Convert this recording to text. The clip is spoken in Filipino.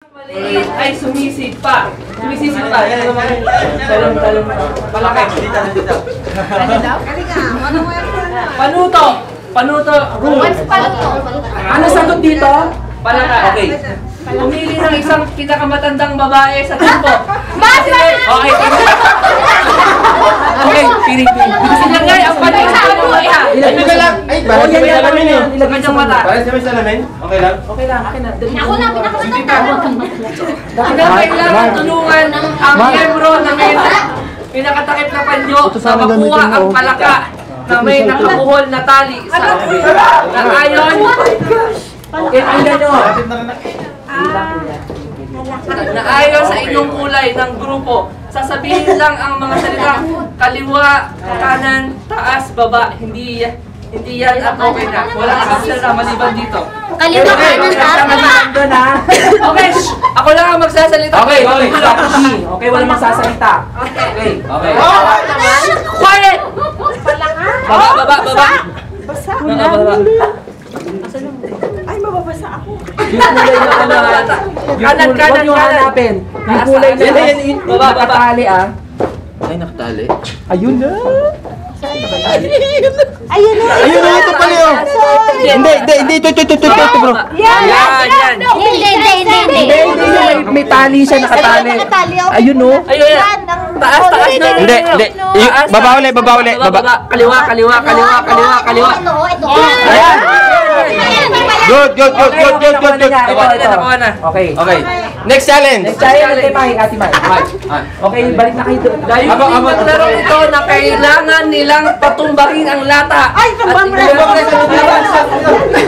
Maliit ay sumisipa. Sumisipa. Yan naman. Talong. Palakay. Dito. Panuto. Panuto. Ano sagot dito? Palakay. Okay. Pumili ng isang pinakamatandang babae sa grupo. Okay. Okay, piring. Sinagay ang panay sa babae ha. Ilagay ka lang. Ay, parang sabay salamin eh. Ilagay ng mata. Parang sabay salamin. Okay lang? Okay lang, akin na. Ako na, Hanggang kailangan tulungan ang miyembro na may pinakatakip na panyo na makuha ang palaka na may nakabuhol na tali sa ayon. Naayon sa inyong kulay ng grupo, sasabihin lang ang mga salita kaliwa, kanan, taas, baba. Hindi yan at okay na. Wala kang salita maliban dito. Kaliwa, kanan, taas, baba. Okay, ako lang ang magsasalita. Okay. Okay, walang magsasalita. Okay. Quiet! Baba. Basa? Baba. Ay, mababasa ako. Kanan. Hanapin. Yung kulay na yan. Baba. Nakatali ah. Ay, nakatali. Ayun na. Ayun na. Ayun na, ito pala yun. Hindi, ito bro. Yan. Hindi, may tali siya nakatali. Ayun no. Ayun yan. Taas na. Hindi. Baba uli. Kaliwa. Ayan. Good. Nakuha na. Okay. Next challenge. Next challenge, Ate Mai. Okay, balik na kayo doon. Dahil yung maglaro ito na kailangan nilang patumbahin ang lata. Ay, tumbang mo na.